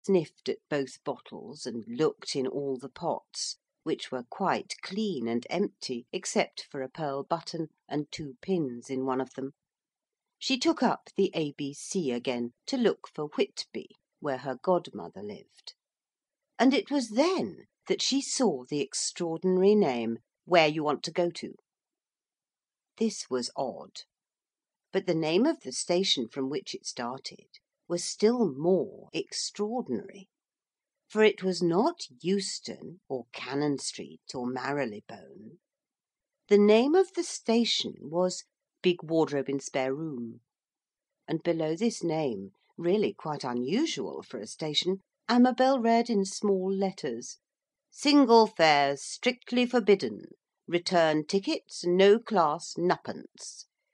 sniffed at both bottles and looked in all the pots, which were quite clean and empty except for a pearl button and 2 pins in one of them, she took up the ABC again to look for Whitby, where her godmother lived. And it was then that she saw the extraordinary name, Where You Want to Go To. This was odd. But the name of the station from which it started was still more extraordinary. For it was not Euston or Cannon Street or Marylebone. The name of the station was Big Wardrobe in Spare Room. And below this name, really quite unusual for a station, Amabel read in small letters, Single fares strictly forbidden. Return tickets, no class, 0.5.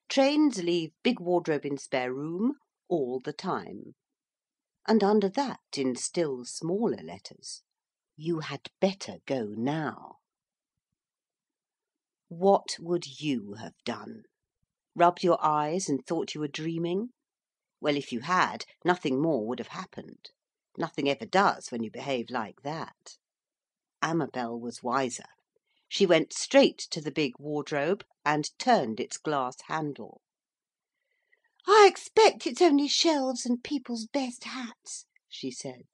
Trains leave Big Wardrobe in Spare Room all the time. And under that, in still smaller letters, You had better go now. What would you have done? Rubbed your eyes and thought you were dreaming? Well, if you had, nothing more would have happened. Nothing ever does when you behave like that. Amabel was wiser. She went straight to the big wardrobe and turned its glass handle. "I expect it's only shelves and people's best hats," she said.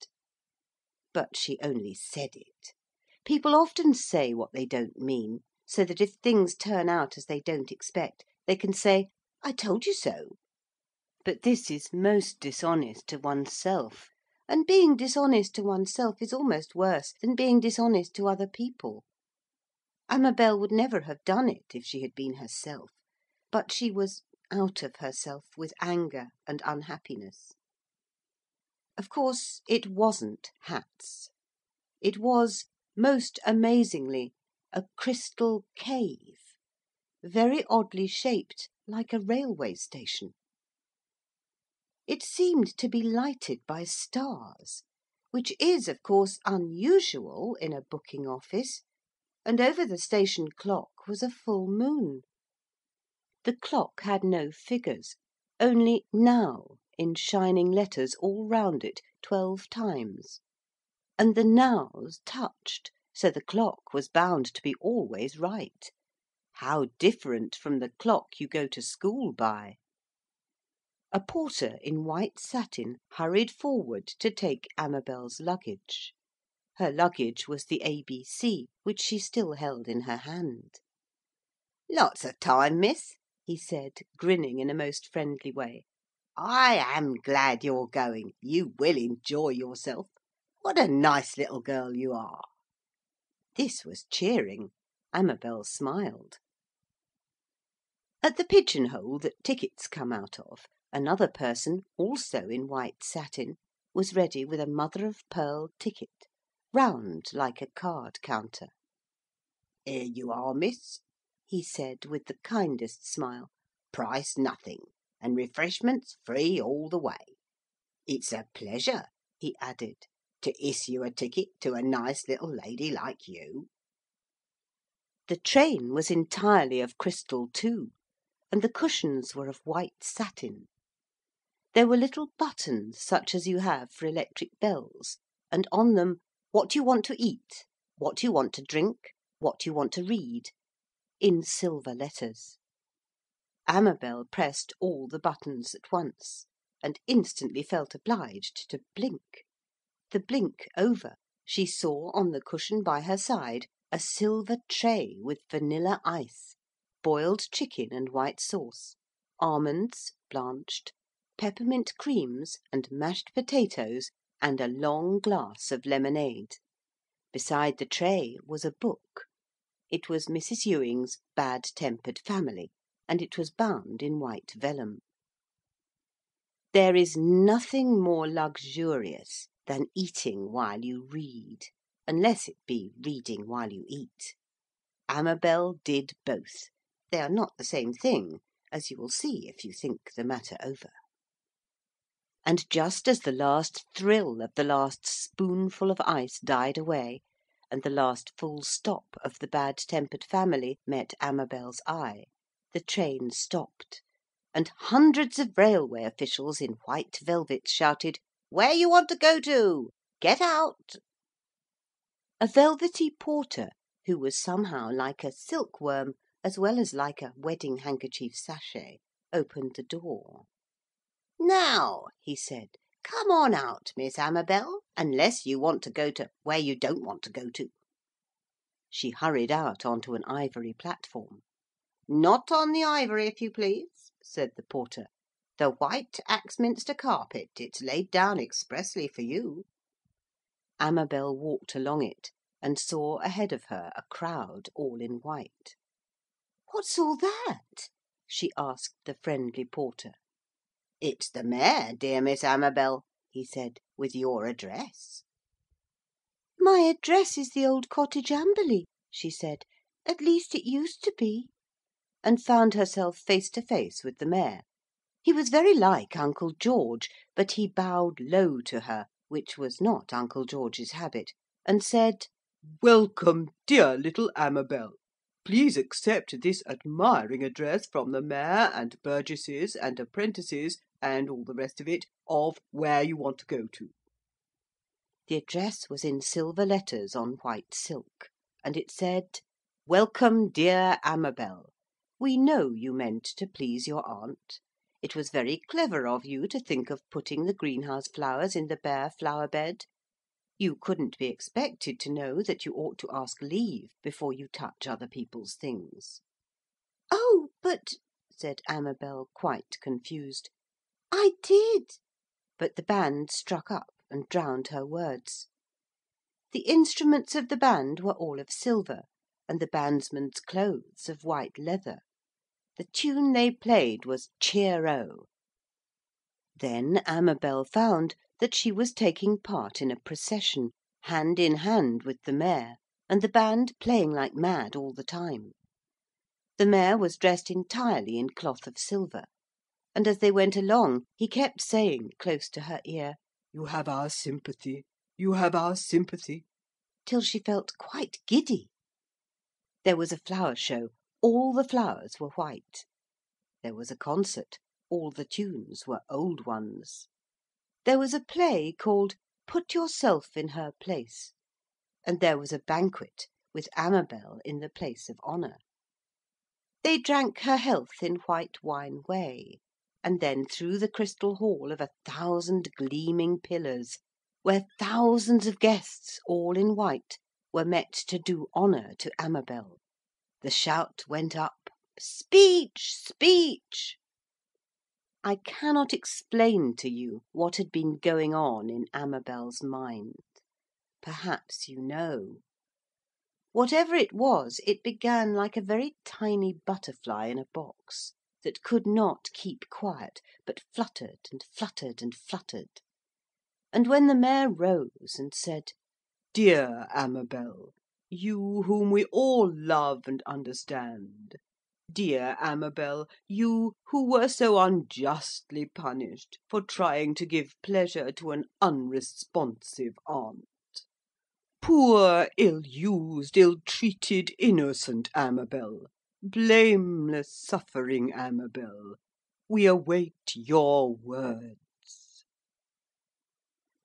But she only said it. People often say what they don't mean, so that if things turn out as they don't expect, they can say, "I told you so." But this is most dishonest to oneself, and being dishonest to oneself is almost worse than being dishonest to other people. Amabel would never have done it if she had been herself, but she was out of herself with anger and unhappiness. Of course, it wasn't hats. It was, most amazingly, a crystal cave, very oddly shaped like a railway station. It seemed to be lighted by stars, which is, of course, unusual in a booking office, and over the station clock was a full moon. The clock had no figures, only Now in shining letters all round it 12 times. And the Nows touched, so the clock was bound to be always right. How different from the clock you go to school by! A porter in white satin hurried forward to take Amabel's luggage. Her luggage was the ABC, which she still held in her hand. "Lots of time, miss," he said, grinning in a most friendly way. "I am glad you're going. You will enjoy yourself. What a nice little girl you are." This was cheering. Amabel smiled. At the pigeon-hole that tickets come out of, another person, also in white satin, was ready with a mother-of-pearl ticket, round like a card counter. "Here you are, miss," he said with the kindest smile. "Price nothing, and refreshments free all the way. It's a pleasure," he added, "to issue a ticket to a nice little lady like you." The train was entirely of crystal too, and the cushions were of white satin. There were little buttons such as you have for electric bells, and on them, "What do you want to eat?" "What do you want to drink?" "What do you want to read?" in silver letters. Amabel pressed all the buttons at once, and instantly felt obliged to blink. The blink over, she saw on the cushion by her side a silver tray with vanilla ice, boiled chicken and white sauce, almonds, blanched, peppermint creams and mashed potatoes, and a long glass of lemonade. Beside the tray was a book. It was Mrs. Ewing's Bad-Tempered Family, and it was bound in white vellum. There is nothing more luxurious than eating while you read, unless it be reading while you eat. Amabel did both. They are not the same thing, as you will see if you think the matter over. And just as the last thrill of the last spoonful of ice died away, and the last full stop of the Bad-Tempered Family met Amabel's eye, the train stopped, and hundreds of railway officials in white velvet shouted, "Where you want to go to?" Get out!" A velvety porter, who was somehow like a silkworm as well as like a wedding handkerchief sachet, opened the door. "Now," he said, "come on out, Miss Amabel, unless you want to go to where you don't want to go to." She hurried out on to an ivory platform. "Not on the ivory, if you please," said the porter. "The white Axminster carpet. It's laid down expressly for you." Amabel walked along it and saw ahead of her a crowd all in white. "What's all that?" she asked the friendly porter. "It's the mayor, dear Miss Amabel," he said, "with your address." "My address is the old cottage Amberley," she said. "At least it used to be," and found herself face to face with the mayor. He was very like Uncle George, but he bowed low to her, which was not Uncle George's habit, and said: "Welcome, dear little Amabel. Please accept this admiring address from the mayor and burgesses and apprentices and all the rest of it of where you want to go to." The address was in silver letters on white silk, and it said: "Welcome, dear Amabel. We know you meant to please your aunt. It was very clever of you to think of putting the greenhouse flowers in the bare flower bed. You couldn't be expected to know that you ought to ask leave before you touch other people's things." "Oh, but," said Amabel, quite confused, "I did." But the band struck up and drowned her words. The instruments of the band were all of silver, and the bandsman's clothes of white leather. The tune they played was Cheer-o. Then Amabel found that she was taking part in a procession, hand in hand with the mayor, and the band playing like mad all the time. The mayor was dressed entirely in cloth of silver, and as they went along he kept saying close to her ear, "You have our sympathy, you have our sympathy," till she felt quite giddy. There was a flower show. All the flowers were white. There was a concert. All the tunes were old ones. There was a play called Put Yourself in Her Place, and there was a banquet with Amabel in the place of honour. They drank her health in white wine whey, and then through the crystal hall of 1,000 gleaming pillars, where thousands of guests, all in white, were met to do honour to Amabel, the shout went up, "Speech! Speech!" I cannot explain to you what had been going on in Amabel's mind. Perhaps you know. Whatever it was, it began like a very tiny butterfly in a box that could not keep quiet, but fluttered and fluttered and fluttered. And when the mayor rose and said, "Dear Amabel, you whom we all love and understand, dear Amabel, you who were so unjustly punished for trying to give pleasure to an unresponsive aunt. Poor, ill-used, ill-treated, innocent Amabel, blameless, suffering Amabel, we await your words."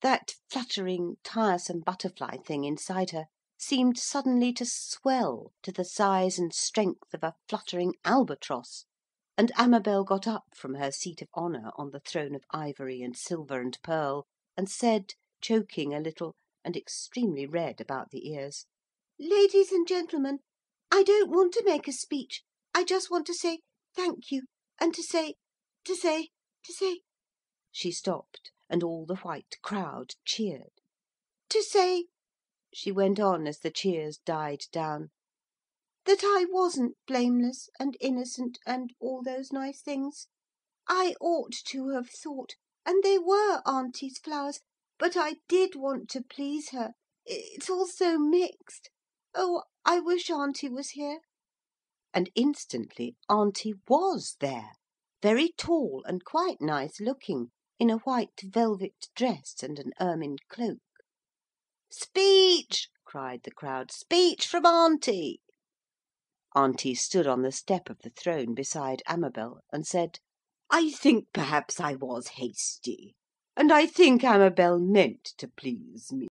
That fluttering, tiresome butterfly thing inside her seemed suddenly to swell to the size and strength of a fluttering albatross, and Amabel got up from her seat of honour on the throne of ivory and silver and pearl, and said, choking a little, and extremely red about the ears, "Ladies and gentlemen, I don't want to make a speech. I just want to say thank you, and to say. She stopped, and all the white crowd cheered. "To say," she went on as the cheers died down, "that I wasn't blameless and innocent and all those nice things. I ought to have thought, and they were Auntie's flowers, but I did want to please her. It's all so mixed. Oh, I wish Auntie was here." And instantly Auntie was there, very tall and quite nice looking, in a white velvet dress and an ermine cloak. "Speech!" cried the crowd. "Speech from Auntie!" Auntie stood on the step of the throne beside Amabel and said, "I think perhaps I was hasty. and I think Amabel meant to please me.